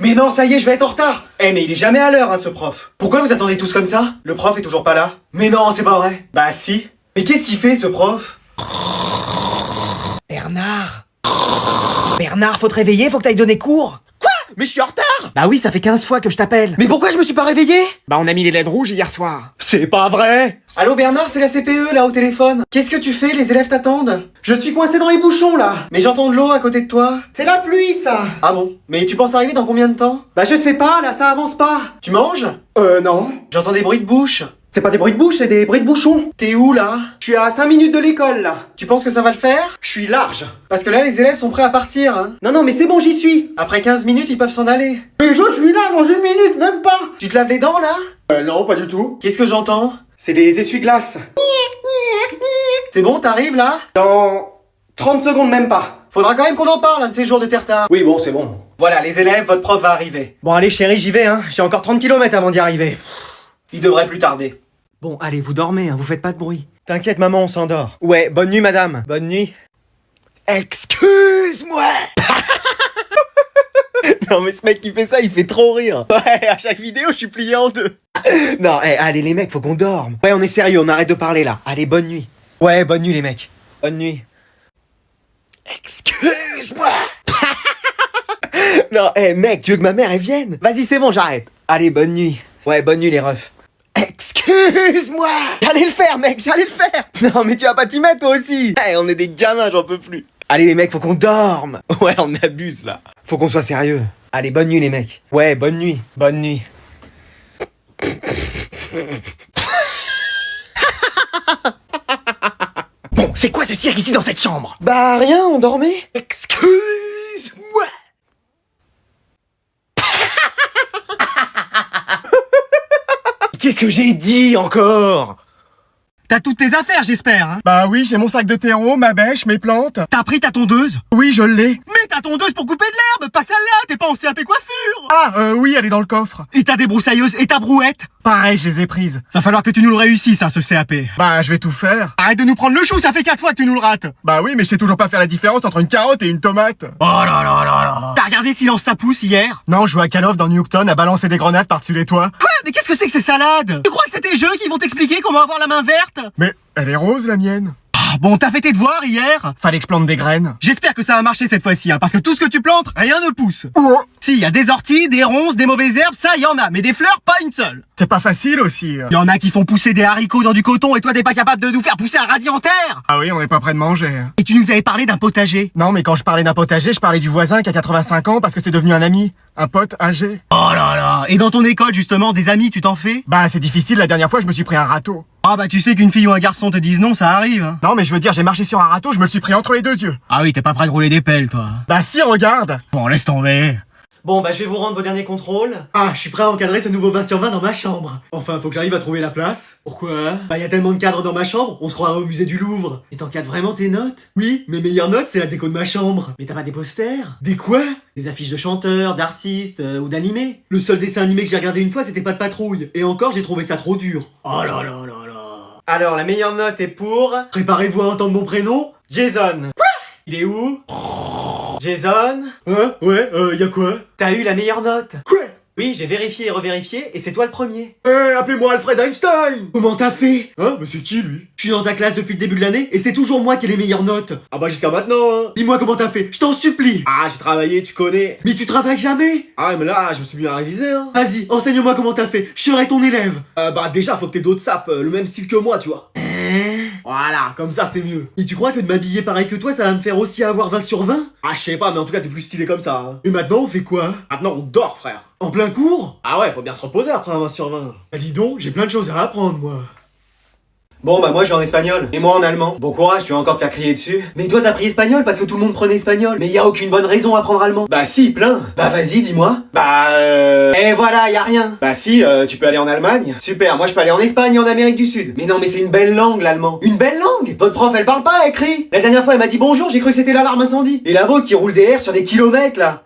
Mais non, ça y est, je vais être en retard. Eh mais il est jamais à l'heure, hein, ce prof. Pourquoi vous attendez tous comme ça? Le prof est toujours pas là. Mais non, c'est pas vrai. Bah si. Mais qu'est-ce qu'il fait, ce prof? Bernard Bernard, faut te réveiller, faut que t'ailles donner cours. Mais je suis en retard. Bah oui, ça fait 15 fois que je t'appelle. Mais pourquoi je me suis pas réveillé? Bah on a mis les LED rouges hier soir. C'est pas vrai. Allô Bernard, c'est la CPE là au téléphone. Qu'est-ce que tu fais? Les élèves t'attendent. Je suis coincé dans les bouchons là. Mais j'entends de l'eau à côté de toi. C'est la pluie ça. Ah bon? Mais tu penses arriver dans combien de temps? Bah je sais pas, là ça avance pas. Tu manges? Non. J'entends des bruits de bouche. C'est pas des bruits de bouche, c'est des bruits de bouchons. T'es où là? Je suis à 5 minutes de l'école là. Tu penses que ça va le faire? Je suis large. Parce que là les élèves sont prêts à partir hein. Non mais c'est bon, j'y suis. Après 15 minutes ils peuvent s'en aller. Mais je suis là dans 1 minute, même pas. Tu te laves les dents là? Non, pas du tout. Qu'est-ce que j'entends? C'est des essuie-glaces. C'est bon, t'arrives là? Dans 30 secondes même pas. Faudra quand même qu'on en parle un de ces jours de retard. Oui bon, c'est bon. Voilà les élèves, votre prof va arriver. Bon allez chérie, j'y vais hein. J'ai encore 30 km avant d'y arriver. Il devrait plus tarder. Bon, allez, vous dormez, hein, vous faites pas de bruit. T'inquiète maman, on s'endort. Ouais, bonne nuit madame. Bonne nuit. Excuse-moi. Non mais ce mec qui fait ça, il fait trop rire. Ouais, à chaque vidéo, je suis plié en deux. Non, allez les mecs, faut qu'on dorme. Ouais, on est sérieux, on arrête de parler là. Allez, bonne nuit. Ouais, bonne nuit les mecs. Bonne nuit. Excuse-moi. Non, mec, tu veux que ma mère elle vienne? Vas-y, c'est bon, j'arrête. Allez, bonne nuit. Ouais, bonne nuit les refs. Excuse-moi. J'allais le faire, mec, j'allais le faire. Non, mais tu vas pas t'y mettre toi aussi. On est des gamins, j'en peux plus. Allez les mecs, faut qu'on dorme. Ouais, on abuse là. Faut qu'on soit sérieux. Allez, bonne nuit les mecs. Ouais, bonne nuit. Bonne nuit. Bon, c'est quoi ce cirque ici dans cette chambre? Bah rien, on dormait. Excuse-moi. Qu'est-ce que j'ai dit encore? T'as toutes tes affaires, j'espère, hein? Bah oui, j'ai mon sac de terreau, ma bêche, mes plantes. T'as pris ta tondeuse? Oui, je l'ai. Mais ta tondeuse pour couper de l'herbe, pas celle-là, t'es pas en CAP coiffure! Ah, oui, elle est dans le coffre. Et ta débroussailleuse et ta brouette? Pareil, je les ai prises. Va falloir que tu nous le réussisses, hein, ce CAP. Bah, je vais tout faire. Arrête de nous prendre le chou, ça fait 4 fois que tu nous le rates! Bah oui, mais je sais toujours pas faire la différence entre une carotte et une tomate. Oh là là là là! T'as regardé Silence ça pousse hier? Non, je joue à Call of dans Newton à balancer des grenades par-dessus les toits. Quoi? Mais qu'est-ce que c'est que ces salades? Tu crois que c'est tes jeux qui vont t'expliquer comment avoir la main verte? Mais elle est rose, la mienne. Ah, bon, t'as fait tes devoirs hier? Fallait que je plante des graines. J'espère que ça va marcher cette fois-ci, hein, parce que tout ce que tu plantes, rien ne pousse. Oh, Si, y a des orties, des ronces, des mauvaises herbes, ça y en a, mais des fleurs, pas une seule. c'est pas facile aussi. Y en a qui font pousser des haricots dans du coton et toi t'es pas capable de nous faire pousser un radis en terre. Ah oui, on est pas près de manger. Et tu nous avais parlé d'un potager. Non, mais quand je parlais d'un potager, je parlais du voisin qui a 85 ans parce que c'est devenu un ami. Un pote âgé. Oh là là. Et dans ton école justement, des amis, tu t'en fais? Bah, c'est difficile, la dernière fois, je me suis pris un râteau. Ah bah tu sais qu'une fille ou un garçon te dise non, ça arrive. Hein. Non, mais je veux dire, j'ai marché sur un râteau, je me le suis pris entre les deux yeux. Ah oui, t'es pas prêt de rouler des pelles, toi. Bah si, regarde. Bon, laisse tomber. Bon, bah je vais vous rendre vos derniers contrôles. Ah, je suis prêt à encadrer ce nouveau 20 sur 20 dans ma chambre. Enfin, faut que j'arrive à trouver la place. Pourquoi? Bah y a tellement de cadres dans ma chambre, on se croirait au musée du Louvre. Et t'encadres vraiment tes notes? Oui, mes meilleures notes, c'est la déco de ma chambre. Mais t'as pas des posters? Des quoi? Des affiches de chanteurs, d'artistes ou d'animés. Le seul dessin animé que j'ai regardé une fois, c'était Pas de patrouille. Et encore, j'ai trouvé ça trop dur. Oh là là là là. Alors, la meilleure note est pour... Préparez-vous à entendre mon prénom, Jason. Quoi? Il est où? Jason? Hein? Ouais, y'a quoi? T'as eu la meilleure note. Quoi? Oui, j'ai vérifié et revérifié, et c'est toi le premier. Appelez-moi Alfred Einstein. Comment t'as fait? Hein? Mais c'est qui, lui? Je suis dans ta classe depuis le début de l'année, et c'est toujours moi qui ai les meilleures notes. Ah bah jusqu'à maintenant, hein. Dis-moi comment t'as fait, je t'en supplie. Ah, j'ai travaillé, tu connais. Mais tu travailles jamais. Ah, mais là, je me suis mis à réviser, hein. Vas-y, enseigne-moi comment t'as fait, je serai ton élève. Bah déjà, faut que t'aies d'autres sapes, le même style que moi, tu vois. Voilà, comme ça c'est mieux. Et tu crois que de m'habiller pareil que toi, ça va me faire aussi avoir 20 sur 20? Ah, je sais pas, mais en tout cas, t'es plus stylé comme ça, hein. Et maintenant, on fait quoi? Maintenant, on dort, frère. En plein cours? Ah ouais, faut bien se reposer après un 20 sur 20. Bah dis donc, j'ai plein de choses à apprendre, moi. Bon bah moi je suis en espagnol, et moi en allemand. Bon courage, tu vas encore te faire crier dessus. Mais toi t'as pris espagnol parce que tout le monde prenait espagnol. Mais y a aucune bonne raison à prendre allemand. Bah si, plein. Bah vas-y, dis-moi. Et voilà, y a rien. Bah si, tu peux aller en Allemagne. Super, moi je peux aller en Espagne et en Amérique du Sud. Mais non mais c'est une belle langue l'allemand. Une belle langue. Votre prof elle parle pas, elle crie. La dernière fois elle m'a dit bonjour, j'ai cru que c'était l'alarme incendie. Et la vôtre qui roule des airs sur des kilomètres là.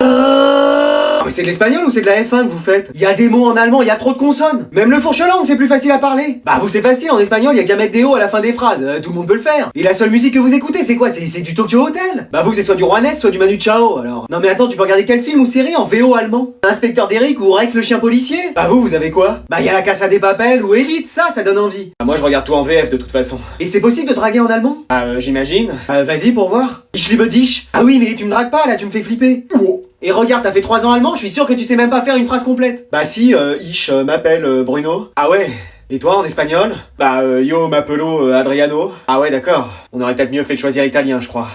mais c'est de l'espagnol ou c'est de la F1 que vous faites? Il y a des mots en allemand, il y a trop de consonnes. Même le fourche-langue, c'est plus facile à parler. Bah vous c'est facile, en espagnol, il y a qu'à mettre des O à la fin des phrases. Tout le monde peut le faire. Et la seule musique que vous écoutez, c'est quoi? C'est du Tokyo Hotel. Bah vous c'est soit du Juanes, soit du Manu Chao, alors. Non mais attends, tu peux regarder quel film ou série en VO allemand? Inspecteur d'Eric ou Rex le chien policier? Bah vous avez quoi? Bah il y a la Casa des Papel ou Elite, ça donne envie. Bah moi je regarde tout en VF de toute façon. Et c'est possible de draguer en allemand? J'imagine. Vas-y pour voir. Ich liebe dich. Ah oui mais tu me dragues pas là, tu me fais flipper. Oh. Et regarde, t'as fait 3 ans allemand, je suis sûr que tu sais même pas faire une phrase complète. Bah si, ich m'appelle Bruno. Ah ouais. Et toi en espagnol? Bah yo m'appelo Adriano. Ah ouais d'accord. On aurait peut-être mieux fait de choisir italien je crois.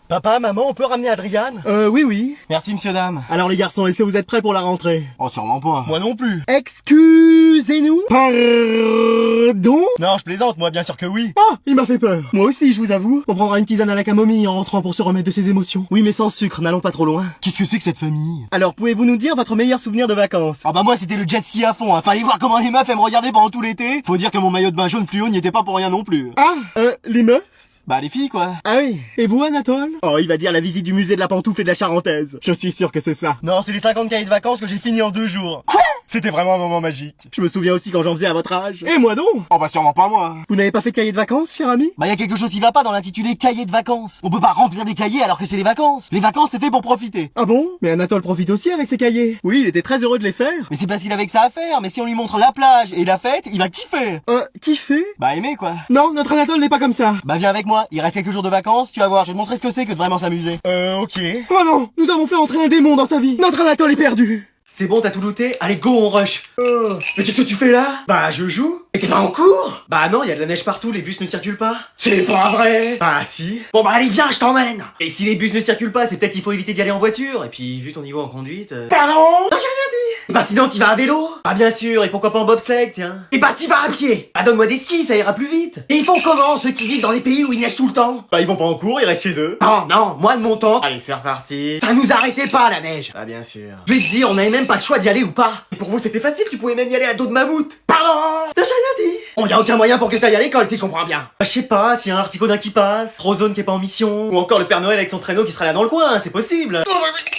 Papa, maman, on peut ramener Adriane? Oui. Merci, monsieur, dame. Alors les garçons, est-ce que vous êtes prêts pour la rentrée? Oh, sûrement pas. Moi non plus. Excusez-nous? Pardon? Non, je plaisante, moi, bien sûr que oui. Ah, il m'a fait peur. Moi aussi, je vous avoue. On prendra une tisane à la camomille en rentrant pour se remettre de ses émotions. Oui, mais sans sucre, n'allons pas trop loin. Qu'est-ce que c'est que cette famille? Alors, pouvez-vous nous dire votre meilleur souvenir de vacances? Ah bah moi, c'était le jet ski à fond, hein. Fallait voir comment les meufs, elles me regardaient pendant tout l'été. Faut dire que mon maillot de bain jaune fluo n'y était pas pour rien non plus. Ah, les meufs? Bah les filles, quoi. Ah oui. Et vous, Anatole? Oh, il va dire la visite du musée de la pantoufle et de la Charentaise. Je suis sûr que c'est ça. Non, c'est les 50 cahiers de vacances que j'ai fini en 2 jours. Quoi? C'était vraiment un moment magique. Je me souviens aussi quand j'en faisais à votre âge. Et moi donc? Oh bah sûrement pas moi. Vous n'avez pas fait de cahier de vacances, cher ami? Bah y a quelque chose qui va pas dans l'intitulé cahier de vacances. On peut pas remplir des cahiers alors que c'est les vacances. Les vacances c'est fait pour profiter. Ah bon? Mais Anatole profite aussi avec ses cahiers. Oui, il était très heureux de les faire. Mais c'est parce qu'il avait que ça à faire. Mais si on lui montre la plage et la fête, il va kiffer. Kiffer? Bah aimer quoi. Non, notre Anatole n'est pas comme ça. Bah viens avec moi, il reste quelques jours de vacances, tu vas voir, je vais te montrer ce que c'est que de vraiment s'amuser. Ok. Oh non, nous avons fait entrer un démon dans sa vie. Notre Anatole est perdu. C'est bon, t'as tout looté? Allez, go, on rush. Mais qu'est-ce que tu fais là? Bah, je joue. Et t'es pas en cours? Bah non, y a de la neige partout, les bus ne circulent pas. C'est pas vrai. Bah si. Bon bah allez, viens, je t'emmène. Et si les bus ne circulent pas, c'est peut-être qu'il faut éviter d'y aller en voiture. Et puis, vu ton niveau en conduite... Pardon? Non, j'ai rien dit. Bah sinon, t'y vas à vélo? Bah bien sûr, et pourquoi pas en bobsleigh, tiens. Et bah t'y vas à pied. Bah donne-moi des skis, ça ira plus vite. Et ils font comment, ceux qui vivent dans les pays où il neige tout le temps? Bah ils vont pas en cours, ils restent chez eux. Non, moi de mon temps... Allez, c'est reparti. Ça nous arrêtait pas, la neige. Ah bien sûr. Je vais te dire, on avait même pas le choix d'y aller ou pas. Et pour vous, c'était facile, tu pouvais même y aller à dos de mammouth. Pardon? J'ai rien dit. Bon, y a aucun moyen pour que t'ailles à l'école, si je comprends bien. Bah, je sais pas, s'il y a un articodin qui passe, Frozone qui est pas en mission, ou encore le Père Noël avec son traîneau qui sera là dans le coin, c'est possible.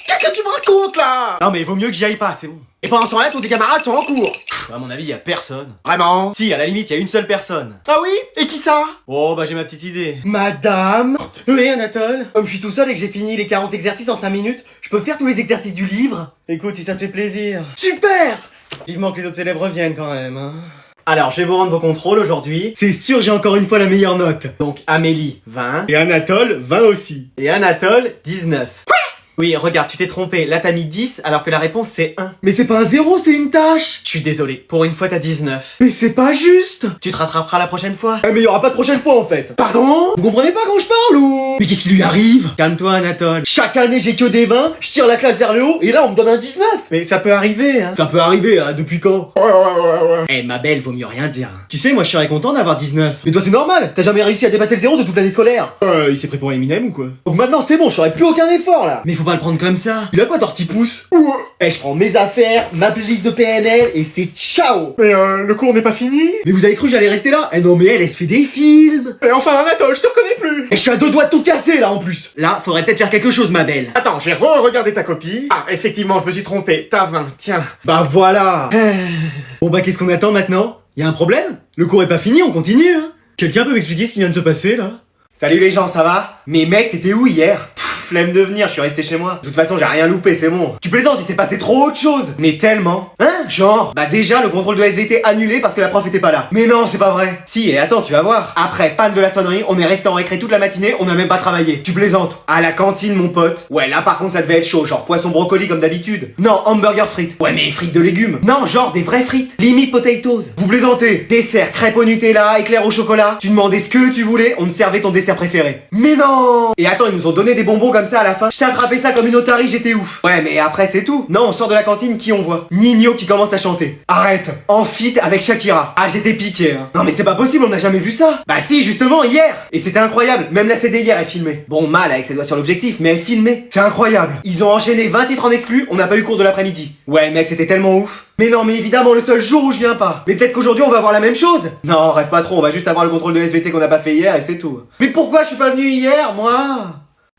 Qu'est-ce que tu me racontes là? Non mais vaut mieux que j'y aille pas, c'est bon. Et pendant ce temps-là, tous tes camarades sont en cours. À mon avis, y a personne. Vraiment? Si, à la limite, y a une seule personne. Ah oui? Et qui ça? Oh, bah j'ai ma petite idée. Madame? Oui, Anatole? Comme je suis tout seul et que j'ai fini les 40 exercices en 5 minutes, je peux faire tous les exercices du livre? Écoute, si ça te fait plaisir. Super! Vivement que les autres élèves reviennent quand même, hein. Alors, je vais vous rendre vos contrôles aujourd'hui. C'est sûr, j'ai encore une fois la meilleure note. Donc, Amélie, 20. Et Anatole, 20 aussi. Et Anatole, 19. Quoi? Oui, regarde, tu t'es trompé. Là, t'as mis 10 alors que la réponse c'est 1. Mais c'est pas un 0, c'est une tâche. Je suis désolé. Pour une fois, t'as 19. Mais c'est pas juste. Tu te rattraperas la prochaine fois. Ah mais y aura pas de prochaine fois en fait. Pardon? Vous comprenez pas quand je parle ou? Mais qu'est-ce qui lui arrive? Calme-toi, Anatole. Chaque année j'ai que des 20, je tire la classe vers le haut et là on me donne un 19. Mais ça peut arriver, hein. Ça peut arriver, hein, depuis quand? Ouais. Eh, ma belle, vaut mieux rien dire. Tu sais, moi, je serais content d'avoir 19. Mais toi c'est normal, t'as jamais réussi à dépasser le 0 de toute l'année scolaire. Il s'est pris pour Eminem ou quoi? Donc maintenant c'est bon, je ferai plus aucun effort là. Mais faut pas le prendre comme ça. Il a quoi Tortipousse? Eh, je prends mes affaires, ma playlist de PNL et c'est ciao. Mais le cours n'est pas fini. Mais vous avez cru que j'allais rester là? Eh non, mais elle se fait des films. Et enfin Anatole, je te reconnais plus. Et je suis à 2 doigts de tout casser là en plus. Là, faudrait peut-être faire quelque chose, ma belle. Attends, je vais re-regarder ta copie. Ah, effectivement, je me suis trompé. T'as 20, tiens. Bah voilà. Bon bah qu'est-ce qu'on attend maintenant? Y a un problème? Le cours est pas fini, on continue, hein. Quelqu'un peut m'expliquer ce qui vient de se passer là? Salut les gens, ça va? Mais mec, t'étais où hier? Flemme de venir, je suis resté chez moi. De toute façon, j'ai rien loupé, c'est bon. Tu plaisantes, il s'est passé trop autre chose. Mais tellement. Hein? Genre? Bah déjà, le contrôle de SVT annulé parce que la prof était pas là. Mais non, c'est pas vrai. Si, et attends, tu vas voir. Après, panne de la sonnerie, on est resté en récré toute la matinée, on a même pas travaillé. Tu plaisantes. À la cantine, mon pote. Ouais, là par contre, ça devait être chaud, genre poisson brocoli comme d'habitude. Non, hamburger frites. Ouais, mais frites de légumes. Non, genre des vraies frites. Limite potatoes. Vous plaisantez. Dessert, crêpe au Nutella, éclair au chocolat. Tu demandais ce que tu voulais, on te servait ton dessert préféré. Mais non! Et attends, ils nous ont donné des bonbons comme ça à la fin. Je t'ai attrapé ça comme une otarie, j'étais ouf. Ouais, mais après c'est tout. Non, on sort de la cantine, qui on voit? Nino qui commence à chanter. Arrête. En feat avec Shakira. Ah, j'étais piqué, hein. Non mais c'est pas possible, on n'a jamais vu ça. Bah si, justement, hier. Et c'était incroyable. Même la CD hier est filmée. Bon, mal avec ses doigts sur l'objectif, mais elle est filmée. C'est incroyable. Ils ont enchaîné 20 titres en exclu, on n'a pas eu cours de l'après-midi. Ouais, mec, c'était tellement ouf. Mais non, mais évidemment, le seul jour où je viens pas. Mais peut-être qu'aujourd'hui on va avoir la même chose. Non, rêve pas trop, on va juste avoir le contrôle de SVT qu'on n'a pas fait hier et c'est tout. Mais pourquoi je suis pas venu hier, moi?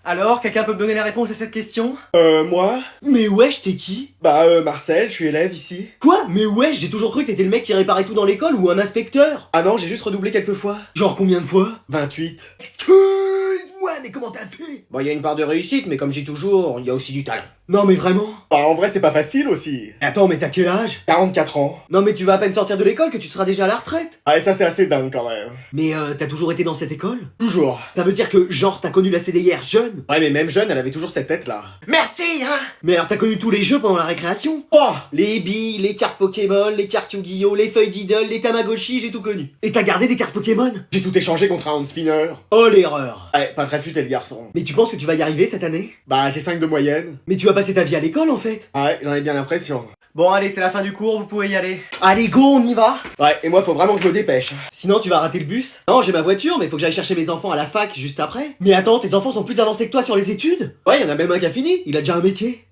Alors, quelqu'un peut me donner la réponse à cette question? Moi? Mais wesh, t'es qui? Bah, Marcel, je suis élève ici. Quoi? Mais wesh, j'ai toujours cru que t'étais le mec qui réparait tout dans l'école ou un inspecteur. Ah non, j'ai juste redoublé quelques fois. Genre combien de fois? 28. Excuse-moi, mais comment t'as fait? Bon, il y a une part de réussite, mais comme je dis toujours, il y a aussi du talent. Non mais vraiment? Bah, en vrai, c'est pas facile aussi. Attends, mais t'as quel âge? 44 ans. Non mais tu vas à peine sortir de l'école que tu seras déjà à la retraite. Ah, et ça, c'est assez dingue quand même. Mais t'as toujours été dans cette école? Toujours. Ça veut dire que genre t'as connu la CDIR jeune? Ouais, mais même jeune, elle avait toujours cette tête-là. Merci hein. Mais alors t'as connu tous les jeux pendant la récréation? Oh! Les billes, les cartes Pokémon, les cartes Yu-Gi-Oh, les feuilles d'idole, les Tamagotchi, j'ai tout connu. Et t'as gardé des cartes Pokémon? J'ai tout échangé contre un hand spinner. Oh l'erreur. Ouais, pas très futé le garçon. Mais tu penses que tu vas y arriver cette année? Bah, j'ai 5 de moyenne. Mais tu vas passer ta vie à l'école en fait. Ah ouais, j'en ai bien l'impression. Bon allez, c'est la fin du cours, vous pouvez y aller. Allez go, on y va. Ouais, et moi, faut vraiment que je me dépêche. Sinon tu vas rater le bus. Non, j'ai ma voiture, mais faut que j'aille chercher mes enfants à la fac juste après. Mais attends, tes enfants sont plus avancés que toi sur les études? Ouais, y en a même un qui a fini, il a déjà un métier.